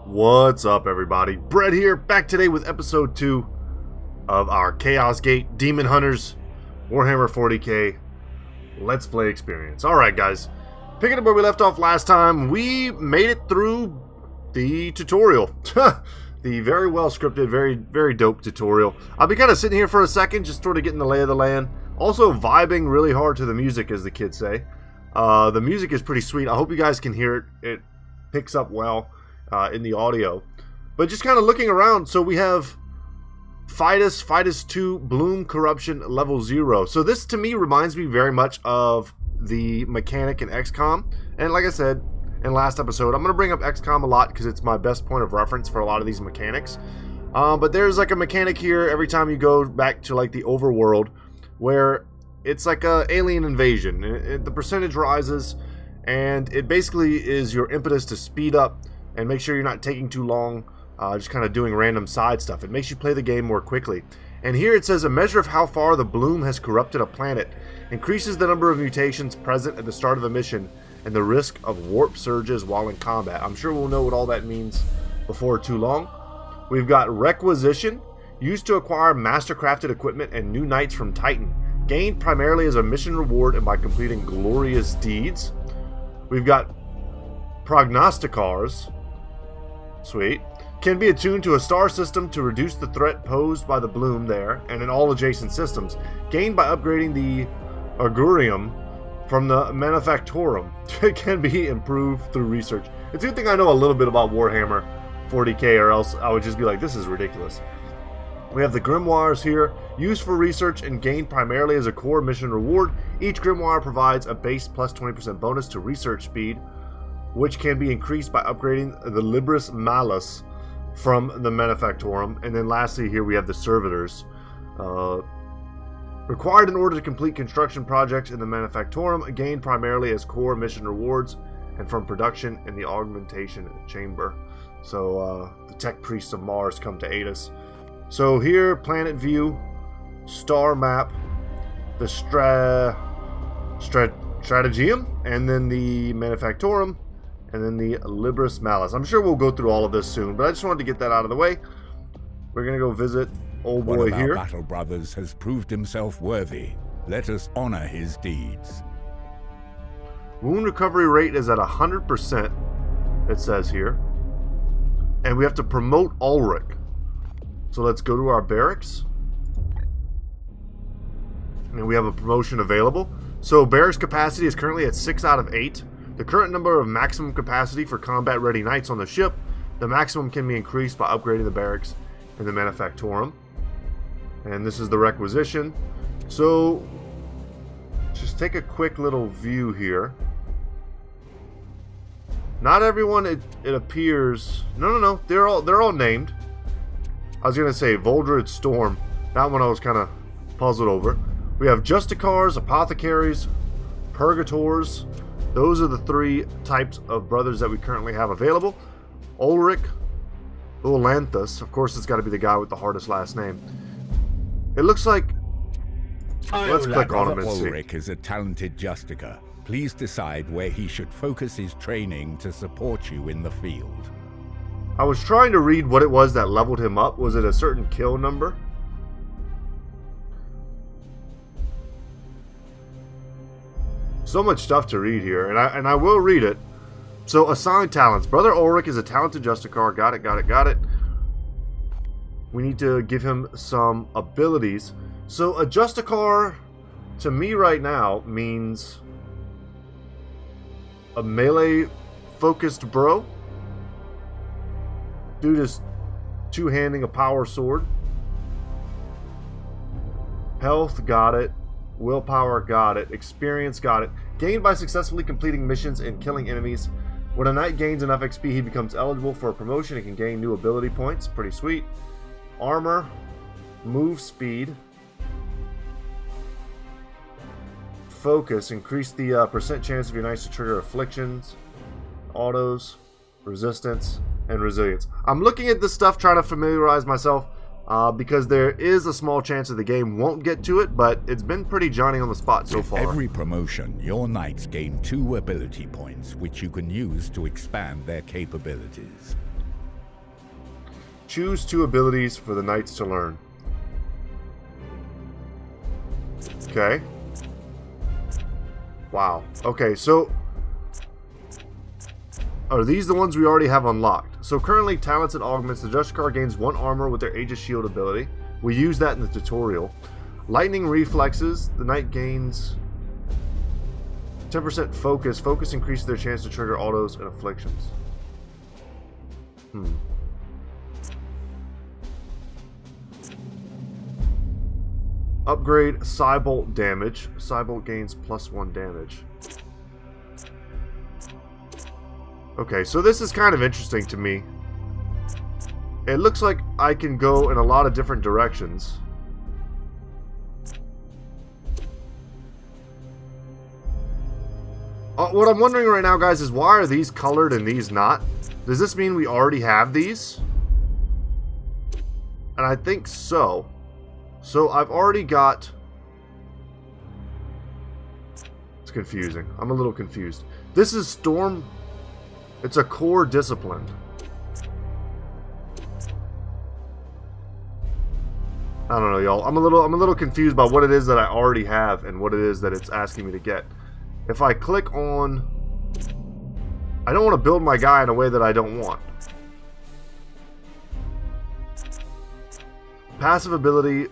What's up, everybody? Brett here, back today with episode 2 of our Chaos Gate Daemonhunters Warhammer 40k Let's Play experience. Alright guys, picking up where we left off last time, we made it through the tutorial. The very well scripted, very dope tutorial. I'll be kind of sitting here for a second, just sort of getting the lay of the land. Also vibing really hard to the music, as the kids say. The music is pretty sweet. I hope you guys can hear it. It picks up well in the audio. But just kind of looking around, so we have Fidus 2 Bloom Corruption level 0. So this to me reminds me very much of the mechanic in XCOM. And like I said in last episode, I'm going to bring up XCOM a lot because it's my best point of reference for a lot of these mechanics. But there's like a mechanic here every time you go back to like the overworld where it's like a alien invasion. The percentage rises, and it basically is your impetus to speed up and make sure you're not taking too long, just kind of doing random side stuff. It makes you play the game more quickly. And here it says a measure of how far the bloom has corrupted a planet increases the number of mutations present at the start of a mission and the risk of warp surges while in combat. I'm sure we'll know what all that means before too long. We've got requisition, used to acquire mastercrafted equipment and new knights from Titan, gained primarily as a mission reward and by completing glorious deeds. We've got prognosticars, sweet, can be attuned to a star system to reduce the threat posed by the bloom there and in all adjacent systems, gained by upgrading the augurium from the manufactorum. It can be improved through research. It's a good thing I know a little bit about Warhammer 40k, or else I would just be like, this is ridiculous. We have the grimoires here, used for research and gained primarily as a core mission reward. Each grimoire provides a base plus 20% bonus to research speed, which can be increased by upgrading the Libris Malus from the Manufactorum. And then lastly here we have the Servitors. Required in order to complete construction projects in the Manufactorum, gained primarily as core mission rewards and from production in the Augmentation Chamber. So the Tech Priests of Mars come to aid us. So here, planet view, star map, the Strategium, and then the Manufactorum, and then the Libris Malus. I'm sure we'll go through all of this soon, but I just wanted to get that out of the way. We're going to go visit old boy One of here. our battle brothers has proved himself worthy. Let us honor his deeds. Wound recovery rate is at 100%, it says here. And we have to promote Ulrich. So let's go to our barracks. And we have a promotion available. So barracks capacity is currently at 6 out of 8. The current number of maximum capacity for combat ready knights on the ship. The maximum can be increased by upgrading the barracks in the Manufactorum. And this is the requisition. So just take a quick little view here. Not everyone, it appears. No. They're all named. I was gonna say Voldred Storm. That one I was kind of puzzled over. We have Justicars, Apothecaries, Purgators. Those are the 3 types of brothers that we currently have available. Ulrich, Ulanthus. Of course, it's got to be the guy with the hardest last name. It looks like. Let's click on him and see. Ulrich is a talented Justicar. Please decide where he should focus his training to support you in the field. I was trying to read what it was that leveled him up. Was it a certain kill number? So much stuff to read here, and I will read it. So, assigned talents. Brother Ulrich is a talented Justicar. Got it. We need to give him some abilities. So, a Justicar, to me right now, means a melee-focused bro. Dude is two-handing a power sword. Health, got it. Willpower, got it. Experience, got it. Gained by successfully completing missions and killing enemies. When a knight gains enough XP, he becomes eligible for a promotion and can gain new ability points. Pretty sweet. Armor. Move speed. Focus. Increase the percent chance of your knights to trigger afflictions. Autos. Resistance. And resilience. I'm looking at this stuff, trying to familiarize myself because there is a small chance that the game won't get to it, but it's been pretty Johnny on the spot so far. With every promotion, your knights gain 2 ability points, which you can use to expand their capabilities. Choose 2 abilities for the knights to learn. Okay. Wow. Okay, so are these the ones we already have unlocked? So currently, talents and augments. The Justicar gains 1 armor with their Aegis Shield ability. We use that in the tutorial. Lightning reflexes. The knight gains 10% focus. Focus increases their chance to trigger autos and afflictions. Upgrade Psybolt damage. Psybolt gains +1 damage. Okay, so this is kind of interesting to me. It looks like I can go in a lot of different directions. What I'm wondering right now, guys, is why are these colored and these not? Does this mean we already have these? And I think so. So I've already got... It's confusing. I'm a little confused. This is Storm... It's a core discipline. I don't know, y'all. I'm a little confused by what it is that I already have and what it is that it's asking me to get. If I click on... I don't want to build my guy in a way that I don't want. Passive ability...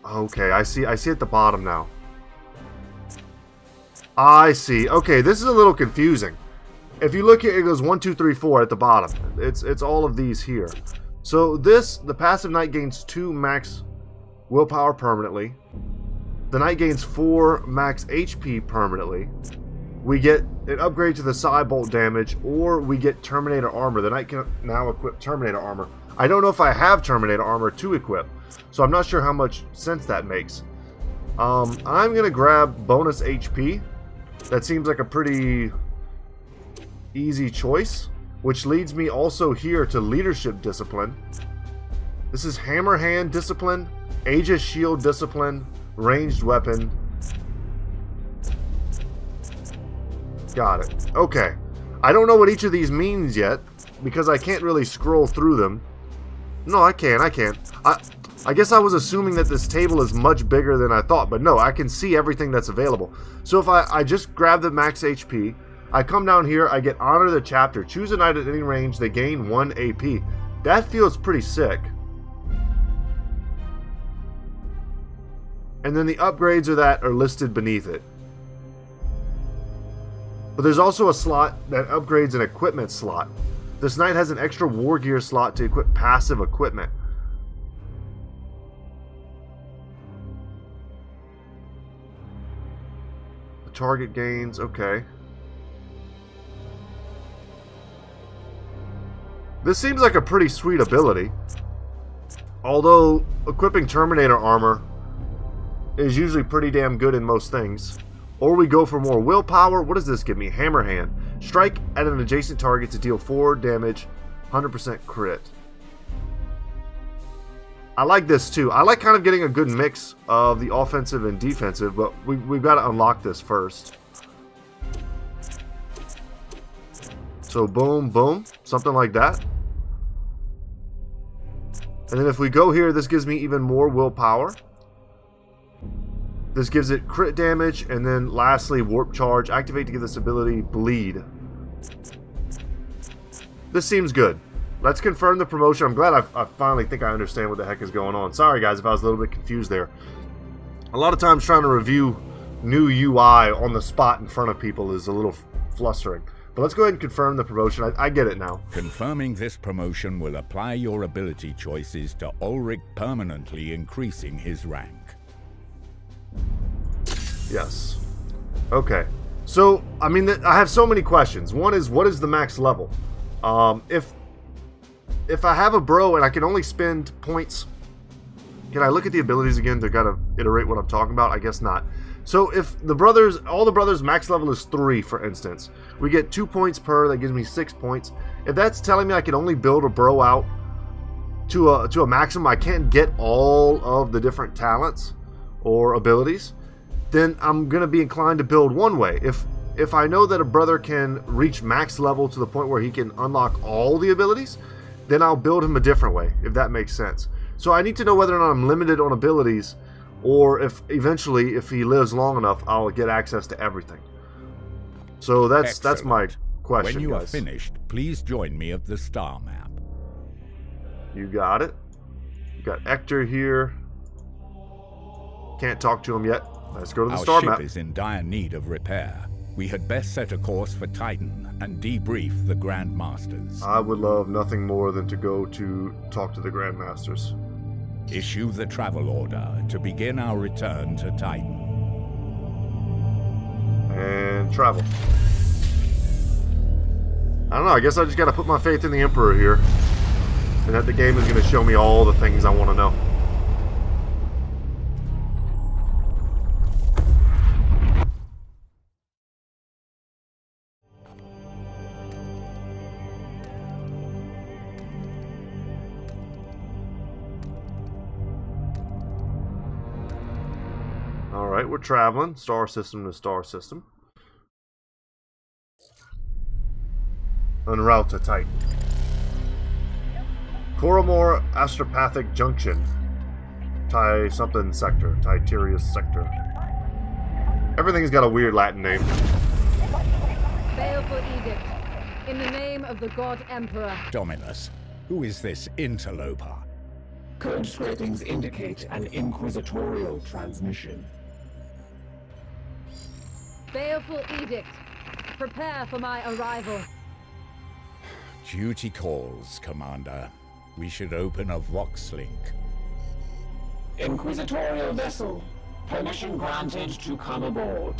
Okay, I see at the bottom now. I see. Okay, this is a little confusing. If you look here, it goes 1, 2, 3, 4 at the bottom. It's all of these here. So this, the passive knight gains 2 max willpower permanently. The knight gains 4 max HP permanently. We get an upgrade to the Psybolt damage, or we get Terminator armor. The knight can now equip Terminator armor. I don't know if I have Terminator armor to equip, so I'm not sure how much sense that makes. I'm gonna grab bonus HP. That seems like a pretty easy choice, which leads me also here to leadership discipline. This is hammer hand discipline, Aegis shield discipline, ranged weapon. Got it. Okay. I don't know what each of these means yet, because I can't really scroll through them. No, I can. I guess I was assuming that this table is much bigger than I thought, but no, I can see everything that's available. So if I just grab the max HP, I come down here, I get Honor the Chapter. Choose a knight at any range, they gain 1 AP. That feels pretty sick. And then the upgrades are listed beneath it. But there's also a slot that upgrades an equipment slot. This knight has an extra war gear slot to equip passive equipment. The target gains, okay. This seems like a pretty sweet ability. Although equipping Terminator armor is usually pretty damn good in most things. Or we go for more willpower. What does this give me? Hammer hand. Strike at an adjacent target to deal 4 damage, 100% crit. I like this too. I like kind of getting a good mix of the offensive and defensive, but we've got to unlock this first. So boom, boom, something like that. And then if we go here, this gives me even more willpower. This gives it crit damage, and then lastly, warp charge. Activate to give this ability bleed. This seems good. Let's confirm the promotion. I'm glad I finally think I understand what the heck is going on. Sorry guys if I was a little bit confused there. A lot of times trying to review new UI on the spot in front of people is a little flustering. But let's go ahead and confirm the promotion. I get it now. Confirming this promotion will apply your ability choices to Ulrich, permanently increasing his rank. Yes. Okay. So, I mean, I have so many questions. One is, what is the max level? If I have a bro and I can only spend points, can I look at the abilities again to kind of iterate what I'm talking about? I guess not. So if the brothers, all the brothers max level is 3, for instance, we get 2 points per, that gives me 6 points. If that's telling me I can only build a bro out to a maximum, I can't get all of the different talents or abilities, then I'm going to be inclined to build one way. If I know that a brother can reach max level to the point where he can unlock all the abilities, then I'll build him a different way, if that makes sense. So I need to know whether or not I'm limited on abilities, or if eventually, if he lives long enough, I'll get access to everything. So that's my question, When you guys. are finished, please join me at the star map. You got it. You got Hector here. Can't talk to him yet. Let's go to the star Our ship map. is in dire need of repair. We had best set a course for Titan and debrief the Grand Masters. I would love nothing more than to go to talk to the Grandmasters. Issue the travel order to begin our return to Titan. And travel. I don't know, I guess I just gotta put my faith in the Emperor here. And that the game is gonna show me all the things I want to know. Alright, we're traveling. Star system to star system. En route to Titan. Coromor Astropathic Junction. Something sector. Titarius sector. Everything's got a weird Latin name. Baleful edict. In the name of the God Emperor. Dominus, who is this interloper? Code scrapings indicate an inquisitorial transmission. Baleful edict. Prepare for my arrival. Duty calls, Commander. We should open a Vox link. Inquisitorial vessel. Permission granted to come aboard.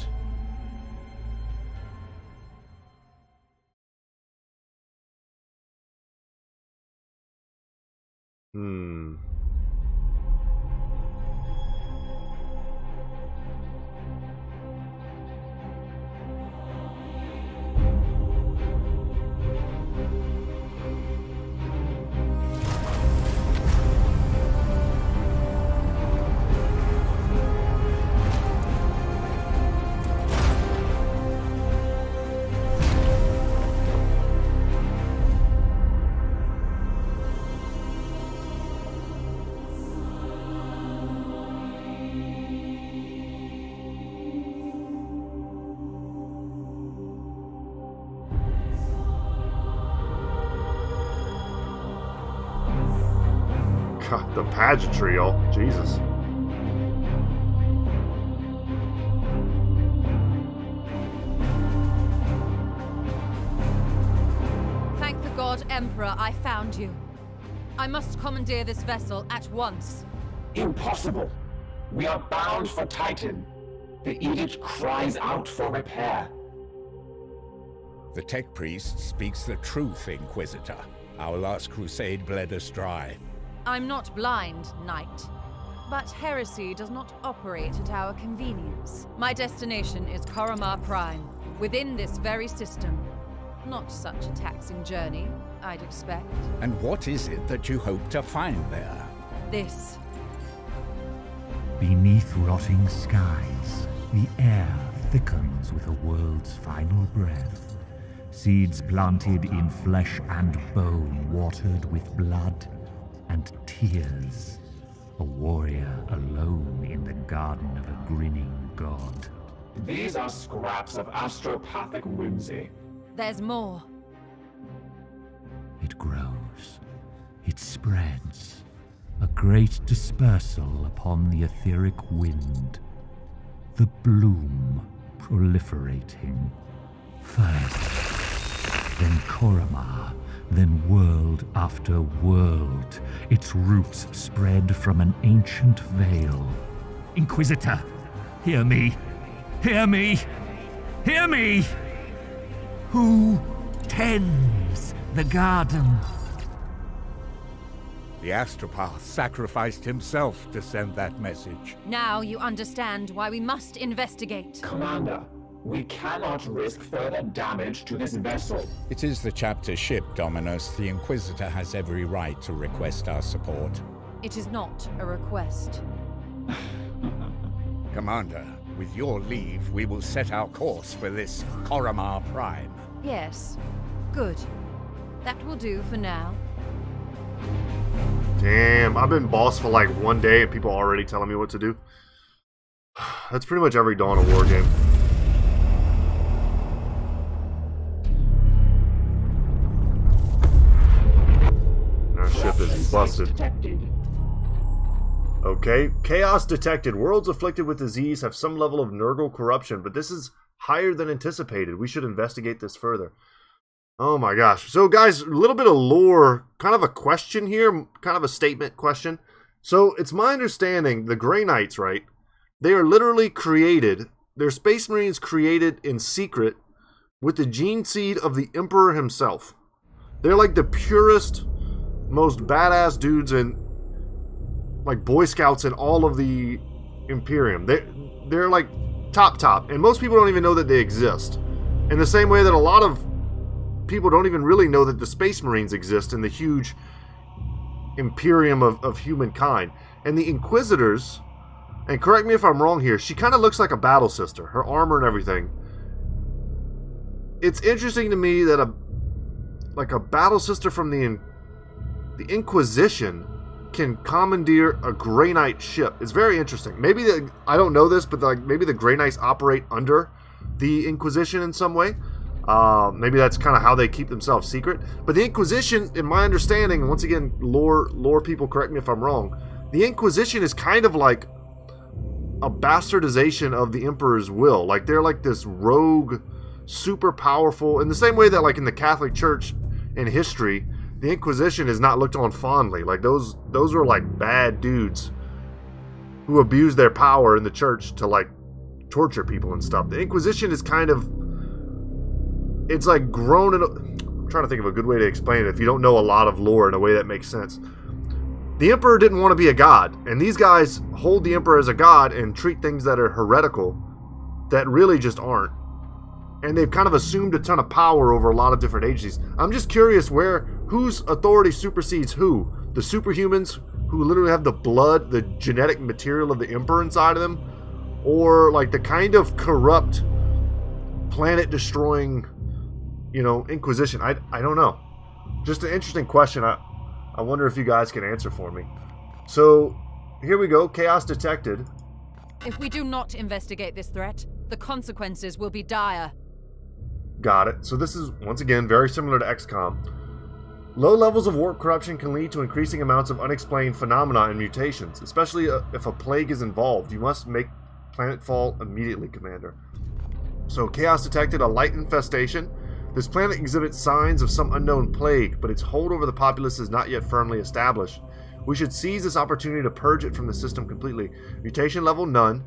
God, the pageantry, y'all. Jesus. Thank the God Emperor I found you. I must commandeer this vessel at once. Impossible. We are bound for Titan. The edict cries out for repair. The tech priest speaks the truth, Inquisitor. Our last crusade bled us dry. I'm not blind, Knight. But heresy does not operate at our convenience. My destination is Koromar Prime, within this very system. Not such a taxing journey, I'd expect. And what is it that you hope to find there? This. Beneath rotting skies, the air thickens with a world's final breath. Seeds planted in flesh and bone, watered with blood and tears. A warrior alone in the garden of a grinning god. These are scraps of astropathic whimsy. There's more. It grows. It spreads. A great dispersal upon the etheric wind. The bloom proliferating. First, then Koromar, then world after world. Its roots spread from an ancient veil. Inquisitor, hear me! Hear me! Hear me! Who tends the garden? The Astropath sacrificed himself to send that message. Now you understand why we must investigate. Commander, we cannot risk further damage to this vessel. It is the chapter ship, Dominus. The Inquisitor has every right to request our support. It is not a request. Commander, with your leave, we will set our course for this Koromar Prime. Yes. Good. That will do for now. Damn, I've been boss for like 1 day and people are already telling me what to do. That's pretty much every Dawn of War game. Our ship is busted. Okay, chaos detected. Worlds afflicted with disease have some level of Nurgle corruption, but this is higher than anticipated. We should investigate this further. Oh my gosh. So guys, a little bit of lore, kind of a question here, kind of a statement question. So it's my understanding the Grey Knights, right? They are literally created, they're Space Marines created in secret with the gene seed of the Emperor himself. They're like the purest, most badass dudes and like Boy Scouts in all of the Imperium. They're like top, and most people don't even know that they exist. In the same way that a lot of people don't even really know that the Space Marines exist in the huge Imperium of humankind. And the Inquisitors, and correct me if I'm wrong here, she kind of looks like a battle sister, her armor and everything. It's interesting to me that a battle sister from the Inquisition can commandeer a Grey Knight ship. It's very interesting. Maybe I don't know this, but like maybe the Grey Knights operate under the Inquisition in some way. Maybe that's kind of how they keep themselves secret. But the Inquisition, in my understanding, and once again, lore people correct me if I'm wrong, the Inquisition is kind of like a bastardization of the Emperor's will. Like they're like this rogue, super powerful, in the same way that like in the Catholic Church in history, the Inquisition is not looked on fondly. Like those were like bad dudes who abused their power in the church to like torture people and stuff. The Inquisition is kind of, it's like grown in I'm trying to think of a good way to explain it if you don't know a lot of lore in a way that makes sense. The Emperor didn't want to be a god, and these guys hold the Emperor as a god and treat things that are heretical that really just aren't. And they've kind of assumed a ton of power over a lot of different agencies. I'm just curious whose authority supersedes who? The superhumans who literally have the blood, the genetic material of the Emperor inside of them? Or like the kind of corrupt, planet-destroying, you know, Inquisition? I don't know. Just an interesting question. I wonder if you guys can answer for me. So, here we go. Chaos detected. If we do not investigate this threat, the consequences will be dire. Got it. So this is, once again, very similar to XCOM. Low levels of warp corruption can lead to increasing amounts of unexplained phenomena and mutations, especially if a plague is involved. You must make planetfall immediately, Commander. So, Chaos detected a light infestation. This planet exhibits signs of some unknown plague, but its hold over the populace is not yet firmly established. We should seize this opportunity to purge it from the system completely. Mutation level none,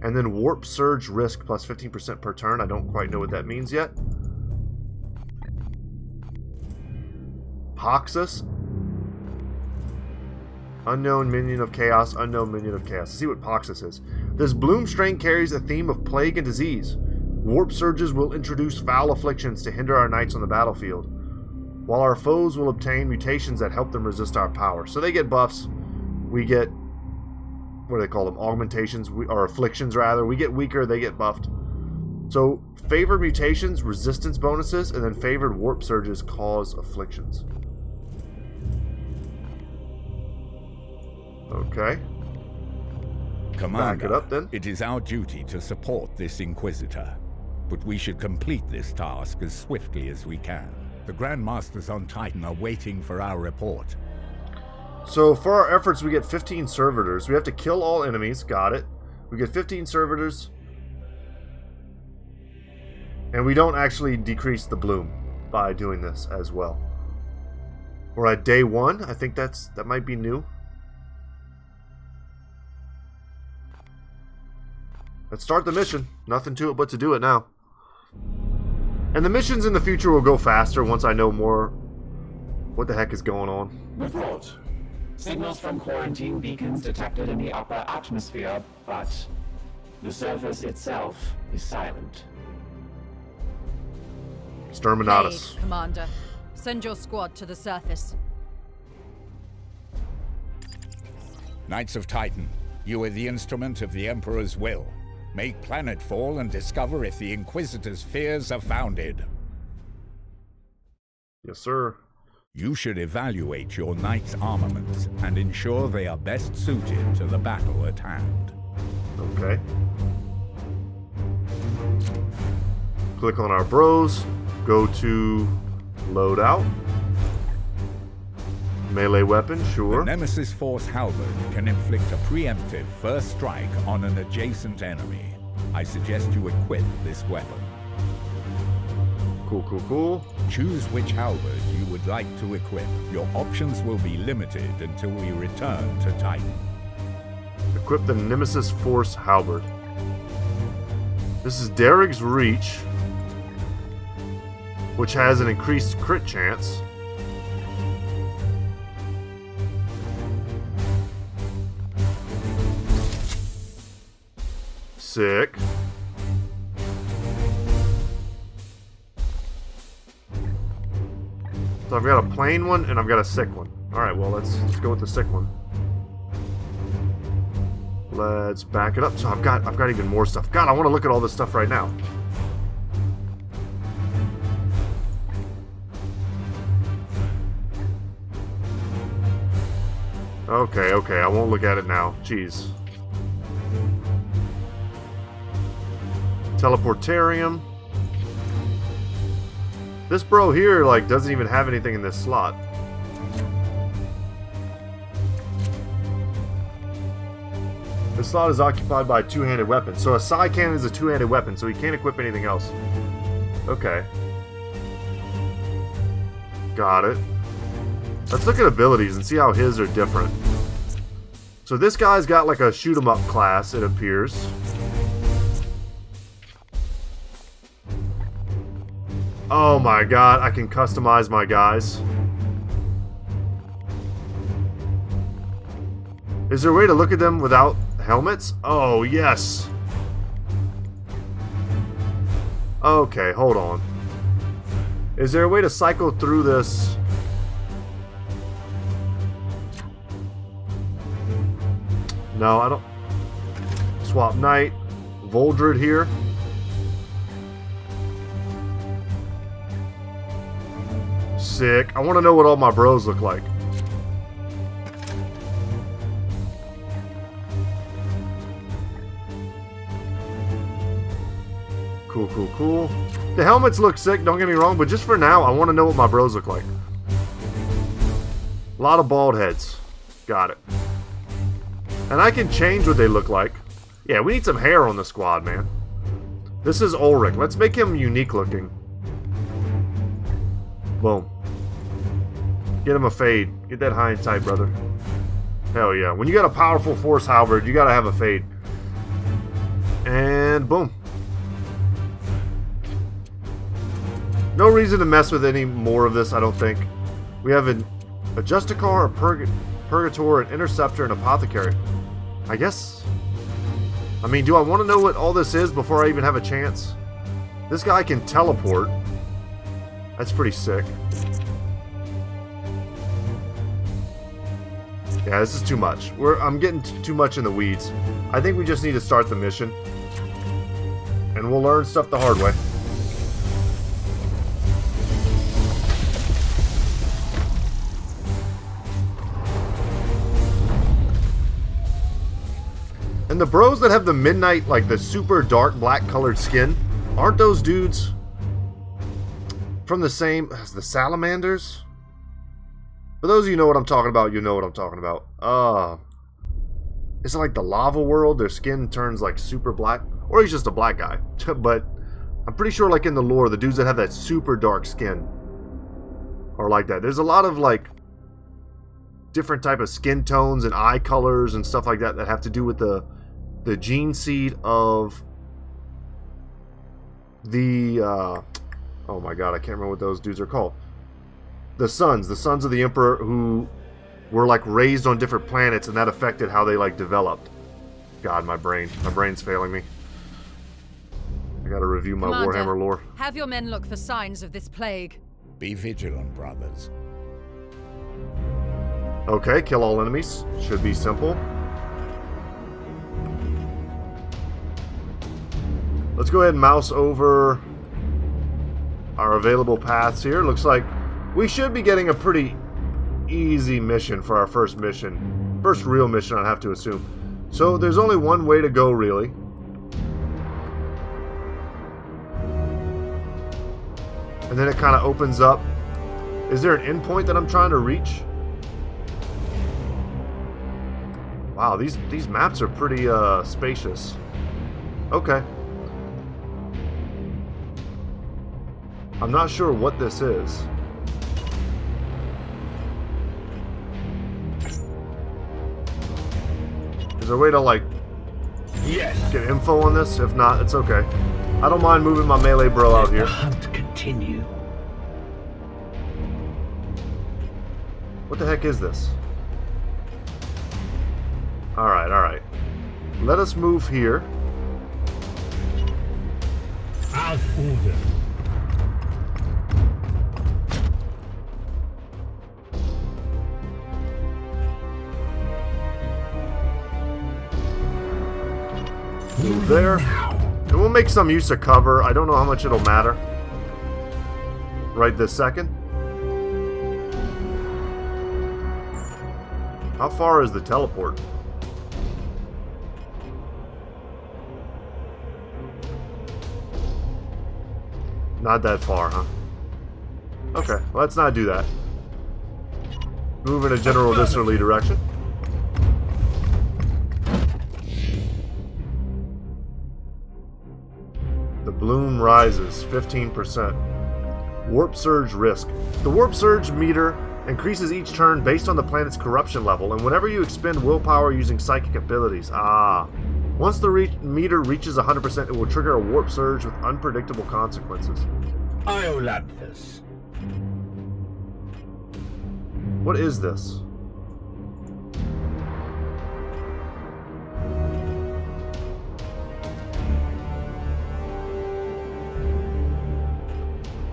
and then warp surge risk plus 15% per turn. I don't quite know what that means yet. Poxus. Unknown minion of chaos, unknown minion of chaos. Let's see what Poxus is. This bloom strain carries a theme of plague and disease. Warp surges will introduce foul afflictions to hinder our knights on the battlefield, while our foes will obtain mutations that help them resist our power. So they get buffs, we get, what do they call them, augmentations, or afflictions rather. We get weaker, they get buffed. So favored mutations, resistance bonuses, and then favored warp surges cause afflictions. Okay. Commander, back it up then. It is our duty to support this Inquisitor, but we should complete this task as swiftly as we can. The Grand Masters on Titan are waiting for our report. So for our efforts, we get 15 servitors. We have to kill all enemies. Got it. We get 15 servitors. And we don't actually decrease the bloom by doing this as well. We're at day 1. I think that might be new. Let's start the mission. Nothing to it but to do it now. And the missions in the future will go faster once I know more what the heck is going on. Report. Signals from quarantine beacons detected in the upper atmosphere, but the surface itself is silent. Exterminatus. Aid, Commander. Send your squad to the surface. Knights of Titan, you are the instrument of the Emperor's will. Make planetfall and discover if the Inquisitor's fears are founded. Yes, sir. You should evaluate your knight's armaments and ensure they are best suited to the battle at hand. Okay. Click on our bros. Go to loadout. Melee weapon, sure. The Nemesis Force Halberd can inflict a preemptive first strike on an adjacent enemy. I suggest you equip this weapon. Cool, cool, cool. Choose which halberd you would like to equip. Your options will be limited until we return to Titan. Equip the Nemesis Force Halberd. This is Derek's Reach, which has an increased crit chance. Sick. So I've got a plain one and I've got a sick one. Alright, well let's go with the sick one. Let's back it up. So I've got even more stuff. God, I want to look at all this stuff right now. Okay, okay, I won't look at it now. Jeez. Teleportarium. This bro here, like, doesn't even have anything in this slot. This slot is occupied by a two-handed weapon. So a psi cannon is a two-handed weapon, so he can't equip anything else. Okay. Got it. Let's look at abilities and see how his are different. So this guy's got like a shoot-'em-up class, it appears. Oh my god, I can customize my guys. Is there a way to look at them without helmets? Oh, yes. Okay, hold on. Is there a way to cycle through this? No, I don't. Swap Knight. Voldred here. Sick. I want to know what all my bros look like. Cool, cool, cool. The helmets look sick, don't get me wrong, but just for now, I want to know what my bros look like. A lot of bald heads. Got it. And I can change what they look like. Yeah, we need some hair on the squad, man. This is Ulrich. Let's make him unique looking. Boom. Get him a fade. Get that high and tight, brother. Hell yeah. When you got a powerful force halberd, you gotta have a fade. And boom. No reason to mess with any more of this, I don't think. We have a Justicar, a Purgator, an Interceptor, an Apothecary. I guess. I mean, do I want to know what all this is before I even have a chance? This guy can teleport. That's pretty sick. Yeah, this is too much. I'm getting too much in the weeds. I think we just need to start the mission. And we'll learn stuff the hard way. And the bros that have the midnight, like the super dark black colored skin, aren't those dudes from the same as the salamanders? For those of you who know what I'm talking about, you know what I'm talking about. Is it like the lava world? Their skin turns like super black? Or he's just a black guy. But I'm pretty sure like in the lore, the dudes that have that super dark skin are like that. There's a lot of like different type of skin tones and eye colors and stuff like that that have to do with the gene seed of the oh my god, I can't remember what those dudes are called. The sons of the Emperor, who were like raised on different planets, and that affected how they like developed. God, my brain's failing me. I gotta review my Commander, Warhammer lore. Have your men look for signs of this plague. Be vigilant, brothers. Okay, kill all enemies. Should be simple. Let's go ahead and mouse over our available paths here. Looks like We should be getting a pretty easy mission for our first mission. First real mission, I'd have to assume. So there's only one way to go, really. And then it kind of opens up. Is there an endpoint that I'm trying to reach? Wow, these maps are pretty spacious. Okay. I'm not sure what this is. Is there a way to, like, get info on this? If not, it's okay. I don't mind moving my melee bro out here. The hunt continue. What the heck is this? Alright, alright. Let us move here. As ordered. Move there. And we'll make some use of cover. I don't know how much it'll matter right this second. How far is the teleport? Not that far, huh? Okay, let's not do that. Move in a general disorderly direction. The bloom rises 15%. Warp surge risk. The warp surge meter increases each turn based on the planet's corruption level, and whenever you expend willpower using psychic abilities. Once the meter reaches 100%, it will trigger a warp surge with unpredictable consequences. Iolanthus. What is this?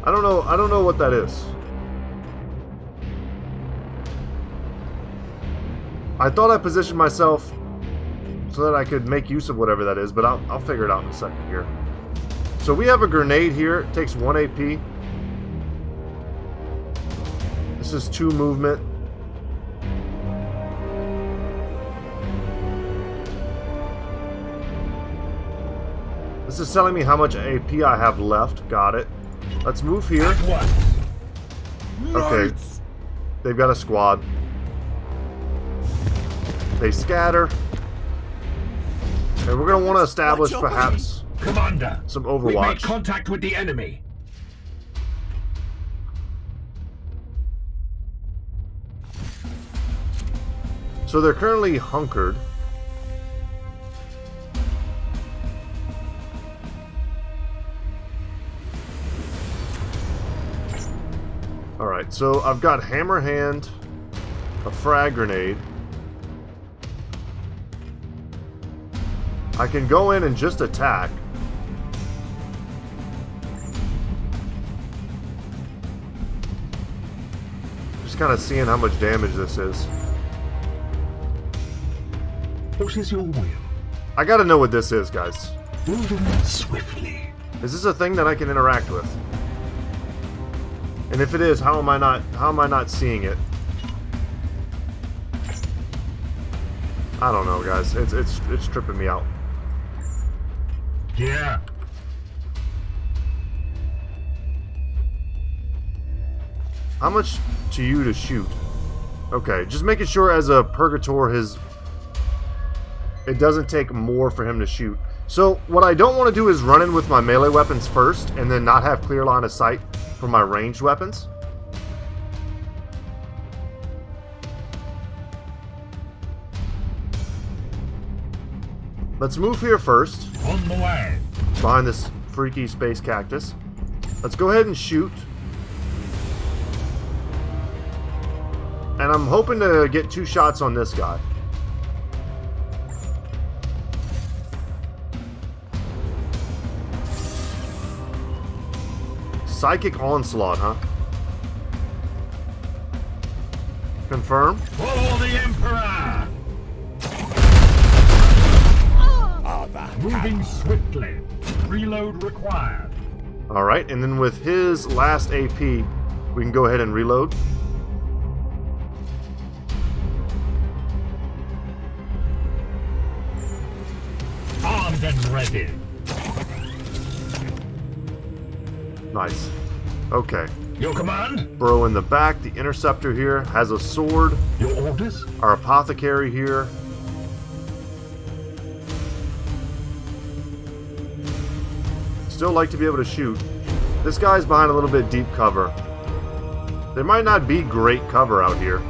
I don't know what that is. I thought I positioned myself so that I could make use of whatever that is, but I'll figure it out in a second here. So we have a grenade here. It takes 1 AP. This is 2 movement. This is telling me how much AP I have left. Got it. Let's move here. Okay. They've got a squad. They scatter. And we're going to want to establish perhaps Commander, some we overwatch. made contact with the enemy. So they're currently hunkered. Alright, so I've got hammer hand, a frag grenade. I can go in and just attack. Just kind of seeing how much damage this is. What is your will? I gotta know what this is, guys. Moving swiftly. Is this a thing that I can interact with? And if it is, how am I not seeing it? I don't know, guys. It's tripping me out. Yeah. How much to you to shoot? Okay, just making sure as a Purgator it doesn't take more for him to shoot. So what I don't want to do is run in with my melee weapons first and then not have clear line of sight for my ranged weapons. Let's move here first. On the way. Behind this freaky space cactus. Let's go ahead and shoot. And I'm hoping to get 2 shots on this guy. Psychic onslaught, huh? Confirm. Follow the Emperor. Moving swiftly. Reload required. Alright, and then with his last AP, we can go ahead and reload. Armed and ready. Nice. Okay. Your command? Burrow in the back. The interceptor here has a sword. Your orders? Our apothecary here. Still like to be able to shoot. This guy's behind a little bit deep cover. There might not be great cover out here.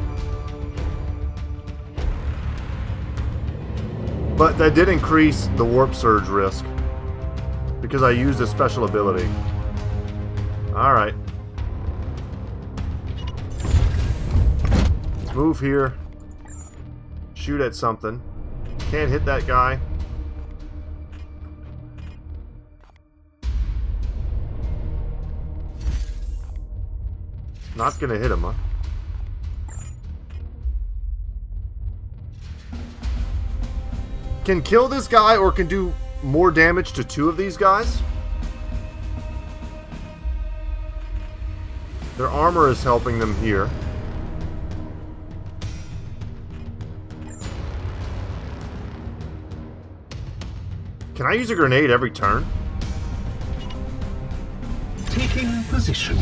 But that did increase the warp surge risk. Because I used a special ability. Alright. Let's move here. Shoot at something. Can't hit that guy. Not gonna hit him, huh? Can kill this guy or can do more damage to two of these guys? Their armor is helping them here. Can I use a grenade every turn? Taking position.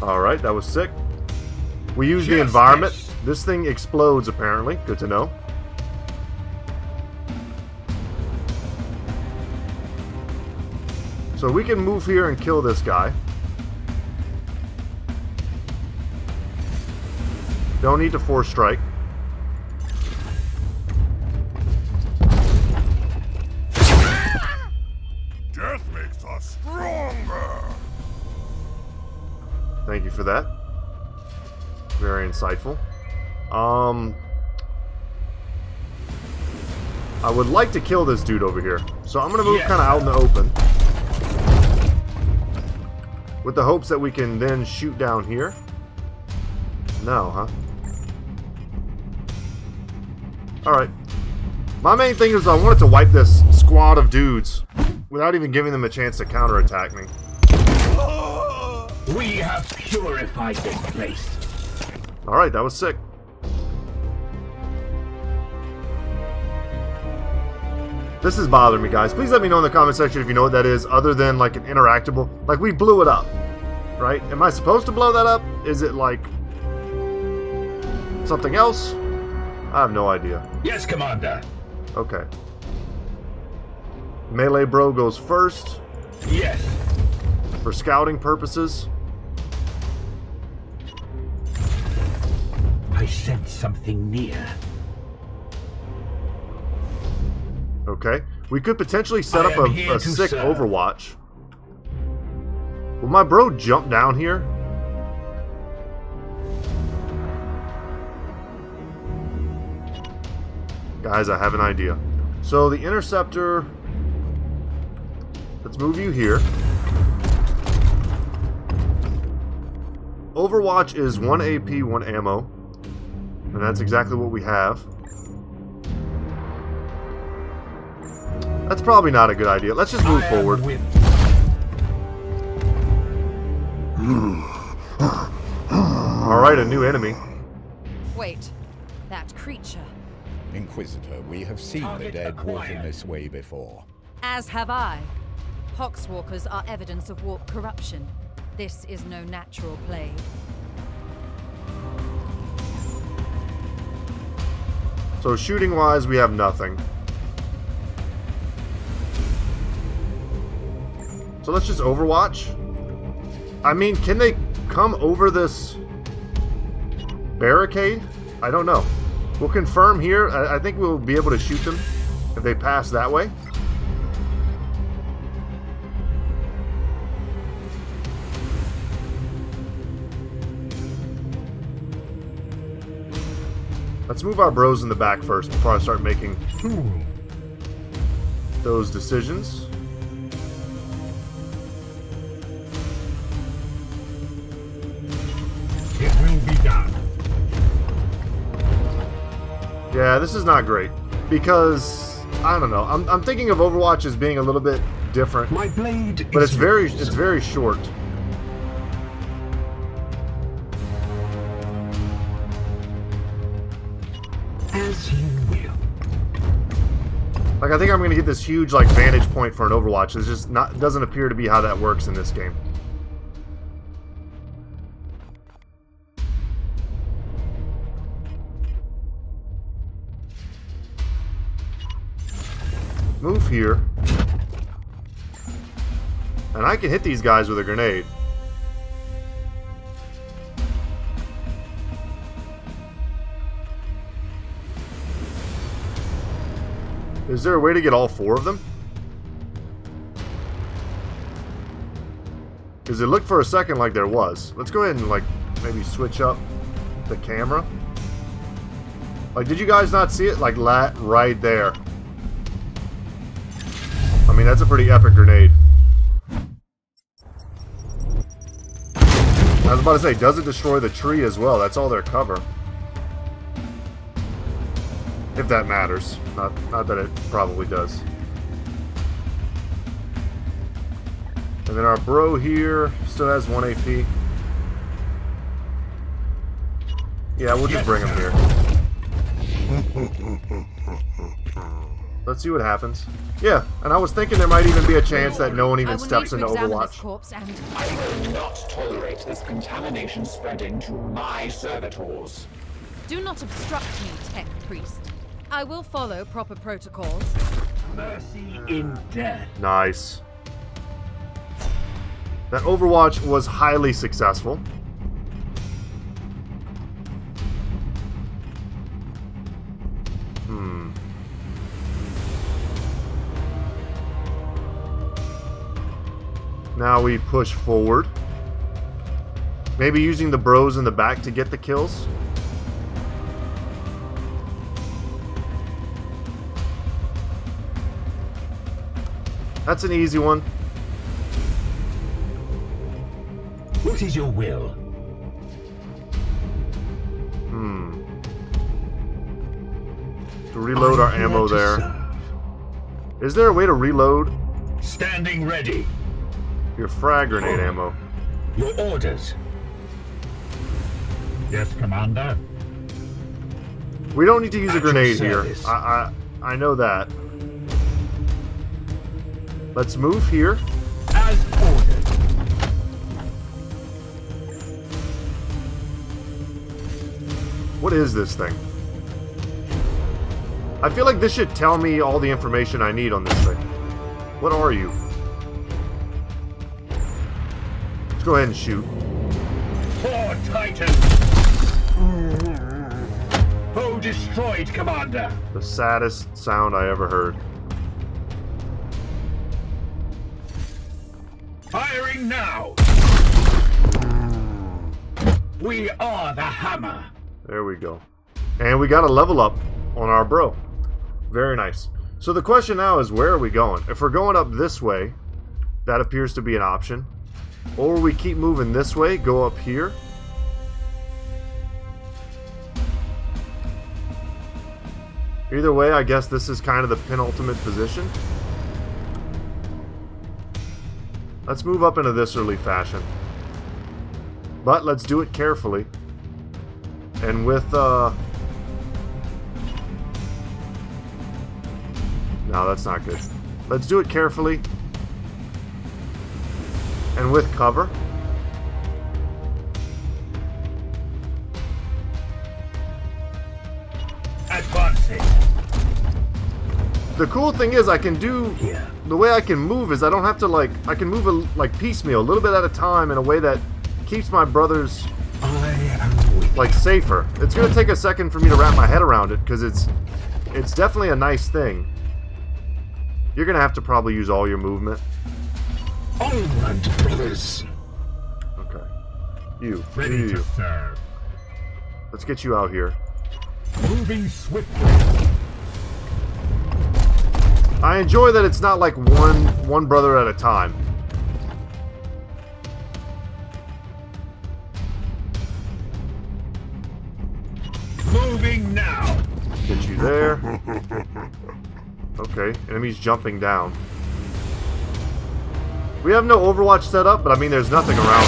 Alright, that was sick. We use the environment. This thing explodes apparently. Good to know. So we can move here and kill this guy. Don't need to force strike. Death makes us stronger. Thank you for that. Very insightful. I would like to kill this dude over here. So I'm going to move kind of out in the open. With the hopes that we can then shoot down here. No, huh? Alright. My main thing is I wanted to wipe this squad of dudes without even giving them a chance to counterattack me. We have purified this place. Alright, that was sick. This is bothering me, guys. Please let me know in the comment section if you know what that is, other than like an interactable. Like, we blew it up, right? Am I supposed to blow that up? Is it like something else? I have no idea. Yes, Commander. Okay. Melee bro goes first. Yes. For scouting purposes. I sense something near. Okay. We could potentially set up a sick serve. Overwatch. Will my bro jump down here? Guys, I have an idea. So the interceptor... Let's move you here. Overwatch is 1 AP, 1 ammo. And that's exactly what we have. That's probably not a good idea. Let's just move forward. Alright, a new enemy. Wait, that creature. Inquisitor, we have seen the dead walk in this way before. As have I. Poxwalkers are evidence of warp corruption. This is no natural plague. So shooting-wise, we have nothing. So let's just Overwatch. I mean, can they come over this barricade? I don't know. We'll confirm here. I think we'll be able to shoot them if they pass that way. Let's move our bros in the back first before I start making those decisions. It will be done. Yeah, this is not great. Because I don't know. I'm thinking of Overwatch as being a little bit different. My blade But is it's very short. As you will. Like, I think I'm gonna get this huge like vantage point for an Overwatch. It's just not doesn't appear to be how that works in this game. Move here. And I can hit these guys with a grenade. Is there a way to get all 4 of them? Because it looked for a second like there was. Let's go ahead and like maybe switch up the camera. Like, did you guys not see it? Like right there. I mean, that's a pretty epic grenade. I was about to say, does it destroy the tree as well? That's all their cover. If that matters. Not that it probably does. And then our bro here still has 1 AP. Yeah, we'll just bring him here. Let's see what happens. Yeah, and I was thinking there might even be a chance that no one even steps into Overwatch. I will not tolerate this contamination spreading to my servitors. Do not obstruct me, Tech Priest. I will follow proper protocols. Mercy in death. Nice. That Overwatch was highly successful. Now we push forward. Maybe using the bros in the back to get the kills. That's an easy one. What is your will? To reload our ammo there. Is there a way to reload Standing ready. your frag grenade ammo? Your orders. Yes, Commander. We don't need to use a At your grenade here. service. I know that. Let's move here. As ordered. What is this thing? I feel like this should tell me all the information I need on this thing. What are you? Let's go ahead and shoot. For Titan. Foe destroyed, Commander. The saddest sound I ever heard. Firing now. We are the hammer. There we go. And we got a level up on our bro. Very nice. So the question now is, where are we going? If we're going up this way, that appears to be an option. Or we keep moving this way, go up here. Either way, I guess this is kind of the penultimate position. Let's move up in a this early fashion. But let's do it carefully. And with, no, that's not good. Let's do it carefully. And with cover. Advancing. The cool thing is I can do... Here. The way I can move is I don't have to, like... I can move, like, piecemeal, a little bit at a time in a way that keeps my brothers... I am with like, safer. It's gonna take a second for me to wrap my head around it, because it's definitely a nice thing. You're gonna have to probably use all your movement. onward, brothers. Okay. You. Ready You. to serve. Let's get you out here. Moving swiftly. I enjoy that it's not like one brother at a time. Moving now. Get you there. Okay. Okay, enemies jumping down. We have no Overwatch set up, but I mean there's nothing around.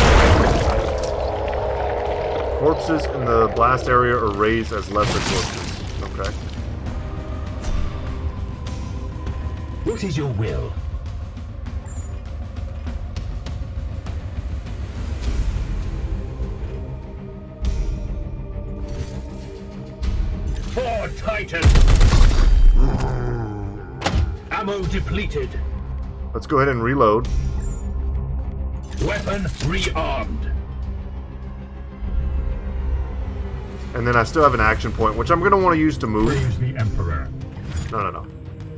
Corpses in the blast area are raised as lesser corpses. Okay. What is your will? For Titan! Ammo depleted. Let's go ahead and reload. Weapon rearmed. And then I still have an action point, which I'm going to want to use to move. Praise the Emperor. No.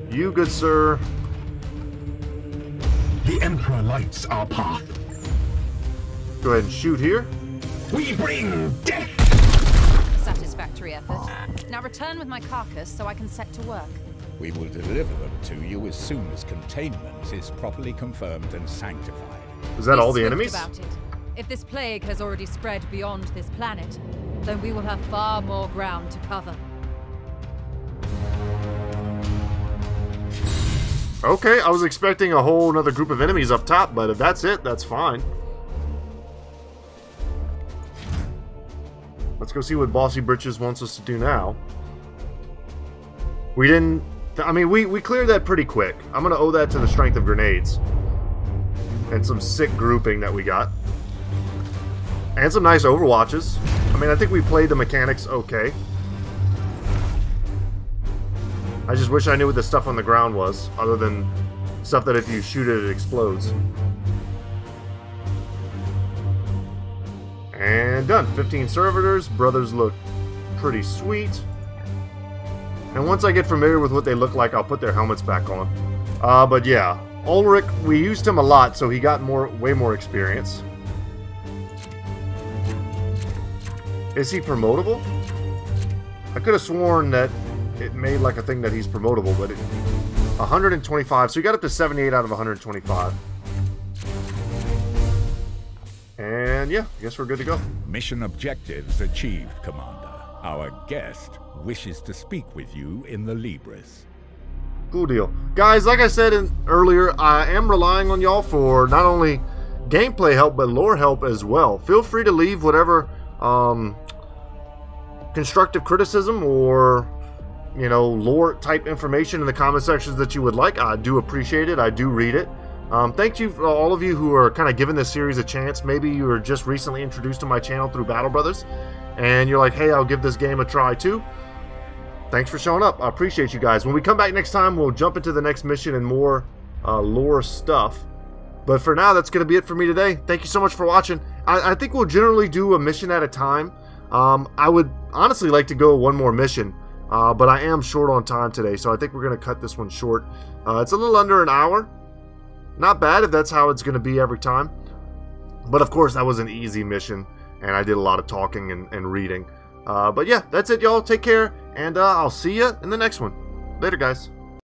You, good sir. The Emperor lights our path. Go ahead and shoot here. We bring death! Satisfactory effort. Now return with my carcass so I can set to work. We will deliver them to you as soon as containment is properly confirmed and sanctified. Is that Be all the swift enemies? about it. If this plague has already spread beyond this planet, then we will have far more ground to cover. Okay, I was expecting a whole other group of enemies up top, but if that's it, that's fine. Let's go see what Bossy Britches wants us to do now. We didn't... I mean, we cleared that pretty quick. I'm going to owe that to the strength of grenades. And some sick grouping that we got. And some nice Overwatches. I mean, I think we played the mechanics okay. I just wish I knew what the stuff on the ground was, other than stuff that if you shoot it, it explodes. And done. 15 servitors. Brothers look pretty sweet. And once I get familiar with what they look like, I'll put their helmets back on. But yeah, Ulrich, we used him a lot, so he got way more experience. Is he promotable? I could have sworn that it made like a thing that he's promotable, but 125, so he got up to 78 out of 125. And yeah, I guess we're good to go. Mission objectives achieved, Commander. Our guest wishes to speak with you in the Libris. Cool deal. Guys, like I said earlier, I am relying on y'all for not only gameplay help, but lore help as well. Feel free to leave whatever constructive criticism or, you know, lore type information in the comment sections that you would like. I do appreciate it. I do read it. Thank you for all of you who are kind of giving this series a chance. Maybe you were just recently introduced to my channel through Battle Brothers, and you're like, hey, I'll give this game a try too. Thanks for showing up. I appreciate you guys. When we come back next time, we'll jump into the next mission and more lore stuff. But for now, that's going to be it for me today. Thank you so much for watching. I think we'll generally do a mission at a time. I would honestly like to go one more mission, but I am short on time today, so I think we're going to cut this one short. It's a little under an hour. Not bad if that's how it's going to be every time. But of course, that was an easy mission, and I did a lot of talking and reading. But yeah, that's it, y'all. Take care, and I'll see you in the next one. Later, guys.